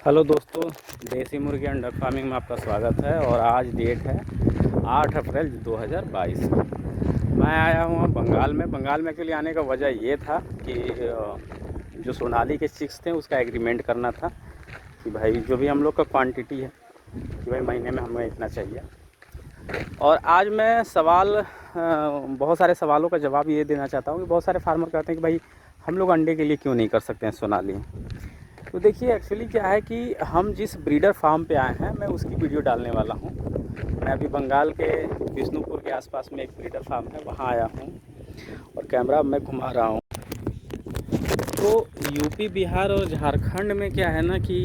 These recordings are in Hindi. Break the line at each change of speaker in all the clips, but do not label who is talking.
हेलो दोस्तों, देसी मुर्गी अंडर फार्मिंग में आपका स्वागत है। और आज डेट है 8 अप्रैल 2022। मैं आया हूँ बंगाल में। एक्चुअली आने का वजह ये था कि जो सोनाली के चिक्स थे उसका एग्रीमेंट करना था कि भाई जो भी हम लोग का क्वांटिटी है कि भाई महीने में हमें इतना चाहिए। और आज मैं बहुत सारे सवालों का जवाब ये देना चाहता हूँ कि बहुत सारे फार्मर कहते हैं कि भाई हम लोग अंडे के लिए क्यों नहीं कर सकते हैं सोनाली। तो देखिए, एक्चुअली क्या है कि हम जिस ब्रीडर फार्म पे आए हैं मैं उसकी वीडियो डालने वाला हूँ। मैं अभी बंगाल के विष्णुपुर के आसपास में एक ब्रीडर फार्म है, वहाँ आया हूँ और कैमरा मैं घुमा रहा हूँ। तो यूपी, बिहार और झारखंड में क्या है ना कि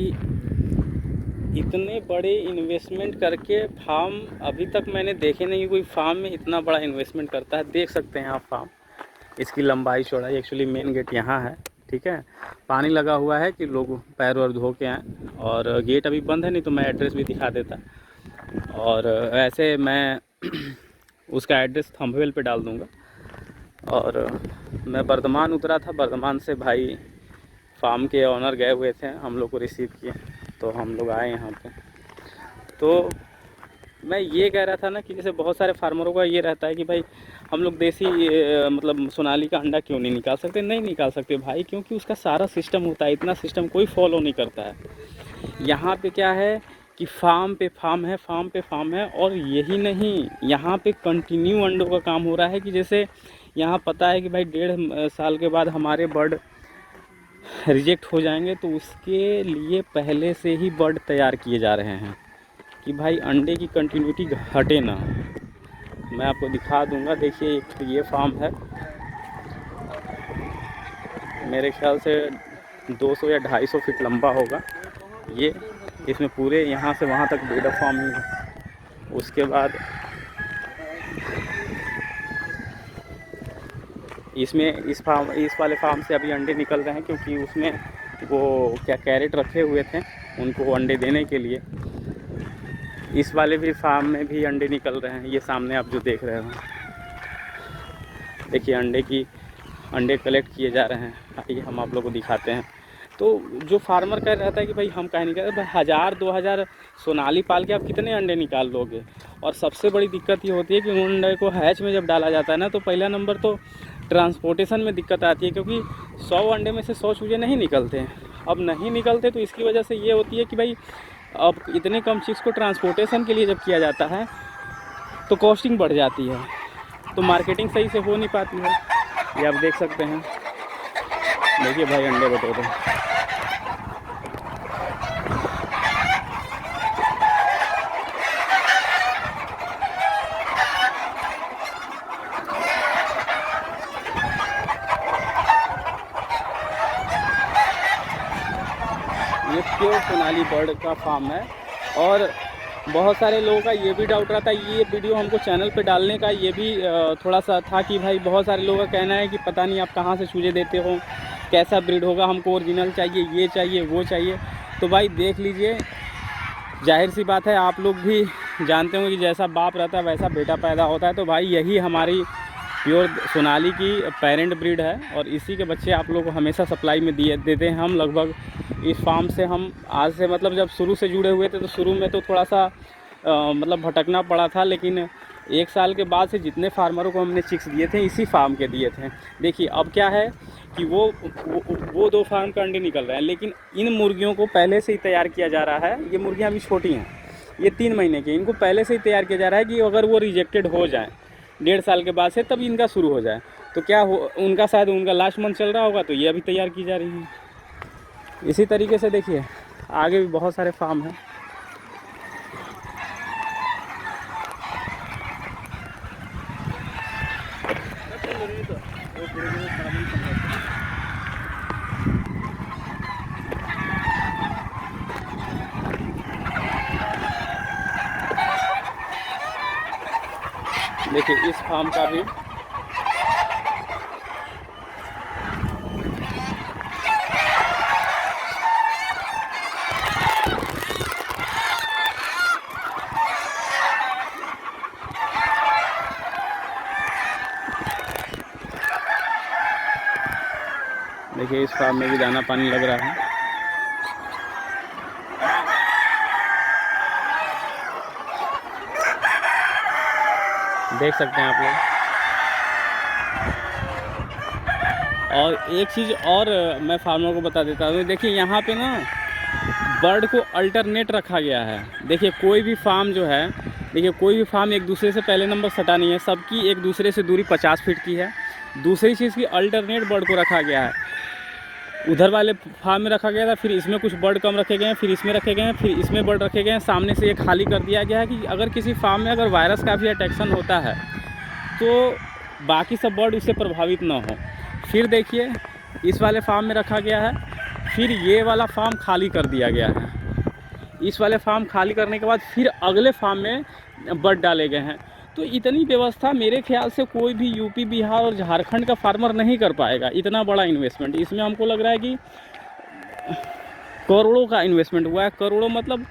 इतने बड़े इन्वेस्टमेंट करके फार्म अभी तक मैंने देखे नहीं। कोई फार्म में इतना बड़ा इन्वेस्टमेंट करता है। देख सकते हैं आप फार्म, इसकी लंबाई चौड़ाई। एक्चुअली मेन गेट यहाँ है, ठीक है। पानी लगा हुआ है कि लोग पैर और धो के आएँ। और गेट अभी बंद है, नहीं तो मैं एड्रेस भी दिखा देता। और ऐसे मैं उसका एड्रेस थंबनेल पे डाल दूँगा। और मैं बर्धमान उतरा था, बर्धमान से भाई फार्म के ऑनर गए हुए थे, हम लोग को रिसीव किए, तो हम लोग आए यहाँ पे। तो मैं ये कह रहा था ना कि जैसे बहुत सारे फार्मरों का ये रहता है कि भाई हम लोग देसी मतलब सोनाली का अंडा क्यों नहीं निकाल सकते। नहीं निकाल सकते भाई, क्योंकि उसका सारा सिस्टम होता है। इतना सिस्टम कोई फॉलो नहीं करता है। यहाँ पे क्या है कि फार्म पे फार्म है, फार्म पे फार्म है। और यही नहीं, यहाँ पे कंटिन्यू अंडों का काम हो रहा है कि जैसे यहाँ पता है कि भाई 1.5 साल के बाद हमारे बर्ड रिजेक्ट हो जाएंगे, तो उसके लिए पहले से ही बर्ड तैयार किए जा रहे हैं कि भाई अंडे की कंटिन्यूटी हटे ना। मैं आपको दिखा दूंगा। देखिए, एक ये फार्म है, मेरे ख्याल से 200 या 250 फीट लंबा होगा ये। इसमें पूरे यहाँ से वहाँ तक ब्रीडर फार्म ही है। उसके बाद इसमें इस वाले फार्म से अभी अंडे निकल रहे हैं, क्योंकि उसमें वो क्या कैरेट रखे हुए थे उनको अंडे देने के लिए। इस वाले भी फार्म में भी अंडे निकल रहे हैं। ये सामने आप जो देख रहे हो, देखिए अंडे कलेक्ट किए जा रहे हैं। आइए हम आप लोगों को दिखाते हैं। तो जो फार्मर कह रहता है कि भाई हम कहीं नहीं कर रहे, 1000-2000 सोनाली पाल के आप कितने अंडे निकाल लोगे। और सबसे बड़ी दिक्कत ये होती है कि उन अंडे को हैच में जब डाला जाता है ना, तो पहला नंबर तो ट्रांसपोर्टेशन में दिक्कत आती है, क्योंकि 100 अंडे में से 100 चूजे नहीं निकलते हैं। अब नहीं निकलते तो इसकी वजह से ये होती है कि भाई अब इतने कम चिक्स को ट्रांसपोर्टेशन के लिए जब किया जाता है तो कॉस्टिंग बढ़ जाती है, तो मार्केटिंग सही से हो नहीं पाती है। ये आप देख सकते हैं। देखिए भाई अंडे बटोर रहे हैं। ये प्योर सोनाली बर्ड का फार्म है। और बहुत सारे लोगों का ये भी डाउट रहता है, ये वीडियो हमको चैनल पे डालने का ये भी थोड़ा सा था कि भाई बहुत सारे लोगों का कहना है कि पता नहीं आप कहाँ से चूजे देते हो, कैसा ब्रीड होगा, हमको ओरिजिनल चाहिए, ये चाहिए, वो चाहिए। तो भाई देख लीजिए, जाहिर सी बात है, आप लोग भी जानते होंगे कि जैसा बाप रहता है वैसा बेटा पैदा होता है। तो भाई यही हमारी प्योर सोनाली की पेरेंट ब्रीड है, और इसी के बच्चे आप लोग को हमेशा सप्लाई में देते हैं हम। लगभग इस फार्म से हम आज से मतलब जब शुरू से जुड़े हुए थे, तो शुरू में तो थोड़ा सा मतलब भटकना पड़ा था, लेकिन 1 साल के बाद से जितने फार्मरों को हमने चिक्स दिए थे इसी फार्म के दिए थे। देखिए अब क्या है कि वो 2 फार्म का अंडे निकल रहे हैं, लेकिन इन मुर्गियों को पहले से ही तैयार किया जा रहा है। ये मुर्गियाँ अभी छोटी हैं, ये 3 महीने की, इनको पहले से ही तैयार किया जा रहा है कि अगर वो रिजेक्टेड हो जाए 1.5 साल के बाद से, तब इनका शुरू हो जाए। तो क्या हो, उनका शायद उनका लास्ट मंथ चल रहा होगा, तो ये अभी तैयार की जा रही है। इसी तरीके से देखिए आगे भी बहुत सारे फार्म हैं। देखिए इस फार्म का भी देखिए, इस फार्म में भी दाना पानी लग रहा है। देख सकते हैं आप लोग। और एक चीज़ और मैं फार्मर को बता देता हूँ, देखिए यहाँ पे ना बर्ड को अल्टरनेट रखा गया है। देखिए कोई भी फार्म जो है, देखिए कोई भी फार्म एक दूसरे से पहले नंबर सटा नहीं है, सबकी एक दूसरे से दूरी 50 फीट की है। दूसरी चीज़ की अल्टरनेट बर्ड को रखा गया है। उधर वाले फार्म में रखा गया था, फिर इसमें कुछ बर्ड कम रखे गए हैं, फिर इसमें रखे गए हैं, फिर इसमें बर्ड रखे गए हैं। सामने से ये खाली कर दिया गया है कि अगर किसी फार्म में अगर वायरस का भी अटैक्शन होता है तो बाकी सब बर्ड उससे प्रभावित ना हो। फिर देखिए इस वाले फार्म में रखा गया है, फिर ये वाला फार्म खाली कर दिया गया है। इस वाले फार्म खाली करने के बाद फिर अगले फार्म में बर्ड डाले गए हैं। तो इतनी व्यवस्था मेरे ख्याल से कोई भी यूपी, बिहार और झारखंड का फार्मर नहीं कर पाएगा। इतना बड़ा इन्वेस्टमेंट इसमें हमको लग रहा है कि करोड़ों का इन्वेस्टमेंट हुआ है। करोड़ों मतलब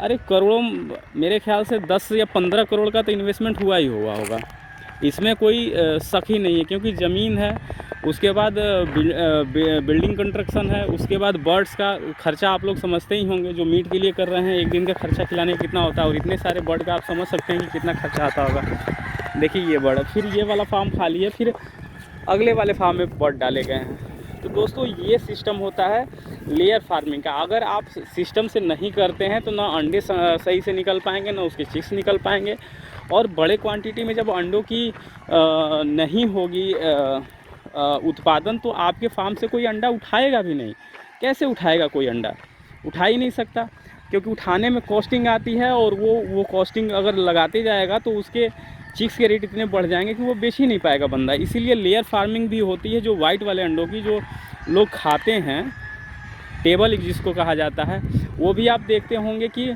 अरे करोड़ों, मेरे ख्याल से 10 या 15 करोड़ का तो इन्वेस्टमेंट हुआ ही होगा। इसमें कोई शक ही नहीं है, क्योंकि ज़मीन है, उसके बाद बिल्डिंग कंस्ट्रक्शन है, उसके बाद बर्ड्स का खर्चा आप लोग समझते ही होंगे। जो मीट के लिए कर रहे हैं, एक दिन का खर्चा खिलाने कितना होता है, और इतने सारे बर्ड का आप समझ सकते हैं कि कितना खर्चा आता होगा। देखिए ये बर्ड, फिर ये वाला फार्म खाली है, फिर अगले वाले फार्म में बर्ड डाले गए हैं। तो दोस्तों ये सिस्टम होता है लेयर फार्मिंग का। अगर आप सिस्टम से नहीं करते हैं तो ना अंडे सही से निकल पाएंगे, ना उसके चिक्स निकल पाएंगे। और बड़े क्वांटिटी में जब अंडों की नहीं होगी उत्पादन, तो आपके फार्म से कोई अंडा उठाएगा भी नहीं। कैसे उठाएगा कोई अंडा? उठा ही नहीं सकता, क्योंकि उठाने में कॉस्टिंग आती है, और वो कॉस्टिंग अगर लगाते जाएगा तो उसके चिक्स के रेट इतने बढ़ जाएंगे कि वो बेच ही नहीं पाएगा बंदा। इसीलिए लेयर फार्मिंग भी होती है, जो वाइट वाले अंडों की जो लोग खाते हैं, टेबल एग जिसको कहा जाता है, वो भी आप देखते होंगे कि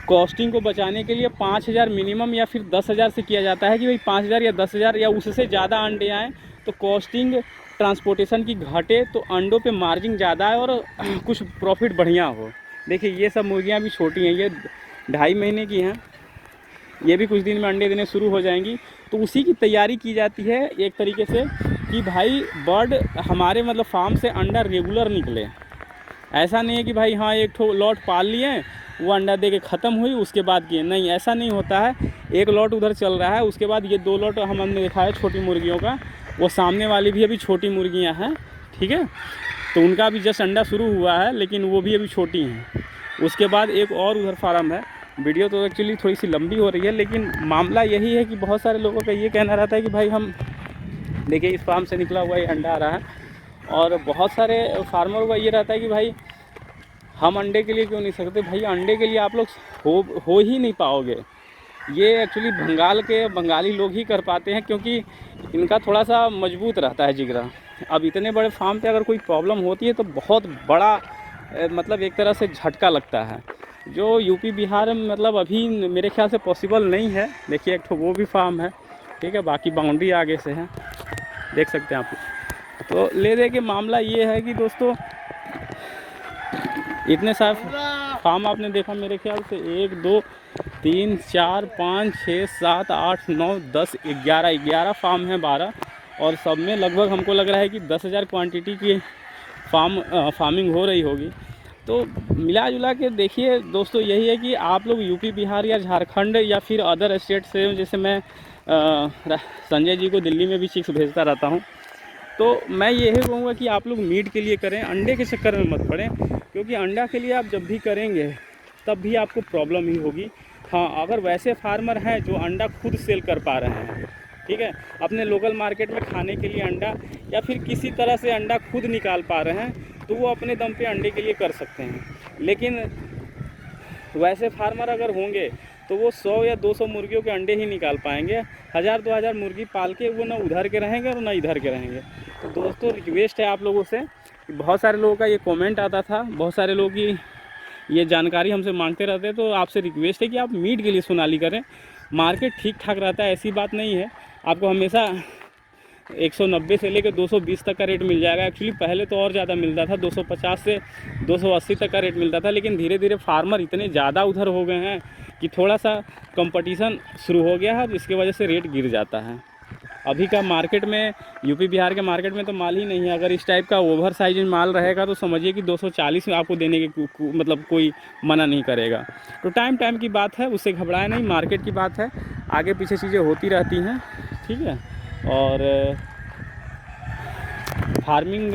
कॉस्टिंग को बचाने के लिए 5,000 मिनिमम या फिर 10,000 से किया जाता है कि भाई 5,000 या 10,000 या उससे ज़्यादा अंडे आएँ तो कॉस्टिंग ट्रांसपोर्टेशन की घटे, तो अंडों पे मार्जिन ज़्यादा है और कुछ प्रॉफिट बढ़िया हो। देखिए ये सब मुर्गियाँ भी छोटी हैं, ये 2.5 महीने की हैं, ये भी कुछ दिन में अंडे देने शुरू हो जाएंगी। तो उसी की तैयारी की जाती है एक तरीके से कि भाई बर्ड हमारे मतलब फार्म से अंडा रेगुलर निकले। ऐसा नहीं है कि भाई हाँ एक ठो लॉट पाल लिए, वो अंडा दे के ख़त्म हुई, उसके बाद किए, नहीं ऐसा नहीं होता है। एक लॉट उधर चल रहा है, उसके बाद ये 2 लॉट हमने देखा है छोटी मुर्गियों का, वो सामने वाली भी अभी छोटी मुर्गियां हैं, ठीक है, तो उनका भी जस्ट अंडा शुरू हुआ है, लेकिन वो भी अभी छोटी हैं। उसके बाद एक और उधर फार्म है। वीडियो तो एक्चुअली थोड़ी सी लंबी हो रही है, लेकिन मामला यही है कि बहुत सारे लोगों का ये कहना रहता है कि भाई हम देखिए इस फार्म से निकला हुआ ये अंडा आ रहा है, और बहुत सारे फार्मरों का ये रहता है कि भाई हम अंडे के लिए क्यों नहीं सकते। भाई अंडे के लिए आप लोग हो ही नहीं पाओगे। ये एक्चुअली बंगाली लोग ही कर पाते हैं, क्योंकि इनका थोड़ा सा मजबूत रहता है जिगरा। अब इतने बड़े फार्म पे अगर कोई प्रॉब्लम होती है तो बहुत बड़ा मतलब एक तरह से झटका लगता है, जो यूपी बिहार में मतलब अभी मेरे ख्याल से पॉसिबल नहीं है। देखिए एक तो वो भी फार्म है, ठीक है, बाकी बाउंड्री आगे से है, देख सकते हैं आप। तो ले दे के मामला ये है कि दोस्तों इतने सारे फार्म आपने देखा, मेरे ख्याल से 1 2 3 4 5 6 7 8 9 10 11 फार्म हैं, 12, और सब में लगभग हमको लग रहा है कि 10,000 क्वांटिटी की फार्मिंग हो रही होगी। तो मिला जुला के देखिए दोस्तों यही है कि आप लोग यूपी, बिहार या झारखंड या फिर अदर स्टेट से, जैसे मैं संजय जी को दिल्ली में भी चिक्स भेजता रहता हूँ, तो मैं यही कहूँगा कि आप लोग मीट के लिए करें, अंडे के चक्कर में मत पड़ें, क्योंकि अंडा के लिए आप जब भी करेंगे तब भी आपको प्रॉब्लम ही होगी। हाँ, अगर वैसे फार्मर हैं जो अंडा खुद सेल कर पा रहे हैं, ठीक है, अपने लोकल मार्केट में खाने के लिए अंडा या फिर किसी तरह से अंडा खुद निकाल पा रहे हैं, तो वो अपने दम पे अंडे के लिए कर सकते हैं। लेकिन वैसे फार्मर अगर होंगे तो वो 100 या 200 मुर्गियों के अंडे ही निकाल पाएंगे। 1000-2000 मुर्गी पाल के वो ना उधर के रहेंगे और ना इधर के रहेंगे। तो दोस्तों रिक्वेस्ट है आप लोगों से, बहुत सारे लोगों का ये कमेंट आता था, बहुत सारे लोग की ये जानकारी हमसे मांगते रहते हैं, तो आपसे रिक्वेस्ट है कि आप मीट के लिए सोनाली करें। मार्केट ठीक ठाक रहता है, ऐसी बात नहीं है, आपको हमेशा 190 से लेकर 220 तक का रेट मिल जाएगा। एक्चुअली पहले तो और ज़्यादा मिलता था, 250 से 280 तक का रेट मिलता था, लेकिन धीरे धीरे फार्मर इतने ज़्यादा उधर हो गए हैं कि थोड़ा सा कंपटीशन शुरू हो गया है, जिसकी वजह से रेट गिर जाता है। अभी का मार्केट में, यूपी बिहार के मार्केट में तो माल ही नहीं है। अगर इस टाइप का ओवर साइज माल रहेगा तो समझिए कि 240 में आपको देने के मतलब कोई मना नहीं करेगा। तो टाइम की बात है, उससे घबराए नहीं, मार्केट की बात है। आगे पीछे चीज़ें होती रहती हैं, ठीक है। और फार्मिंग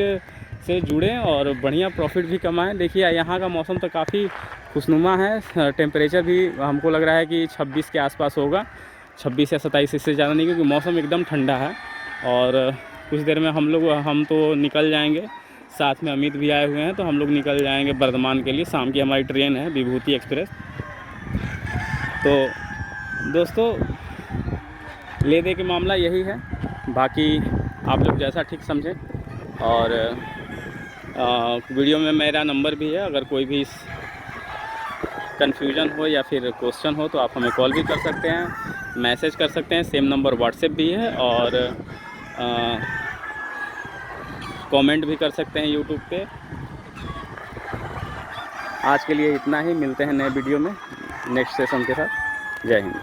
से जुड़ें और बढ़िया प्रॉफिट भी कमाएं। देखिए यहाँ का मौसम तो काफ़ी खुशनुमा है, टेम्परेचर भी हमको लग रहा है कि 26 के आसपास होगा, 26 या 27, इससे ज़्यादा नहीं, क्योंकि मौसम एकदम ठंडा है। और कुछ देर में हम तो निकल जाएंगे, साथ में अमित भी आए हुए हैं, तो हम लोग निकल जाएंगे बर्धमान के लिए। शाम की हमारी ट्रेन है विभूति एक्सप्रेस। तो दोस्तों ले दे के मामला यही है, बाकी आप लोग जैसा ठीक समझें। और वीडियो में मेरा नंबर भी है, अगर कोई भी कन्फ्यूजन हो या फिर क्वेश्चन हो तो आप हमें कॉल भी कर सकते हैं, मैसेज कर सकते हैं। सेम नंबर व्हाट्सएप भी है, और कमेंट भी कर सकते हैं यूट्यूब पे। आज के लिए इतना ही, मिलते हैं नए वीडियो में नेक्स्ट सेशन के साथ। जय हिंद।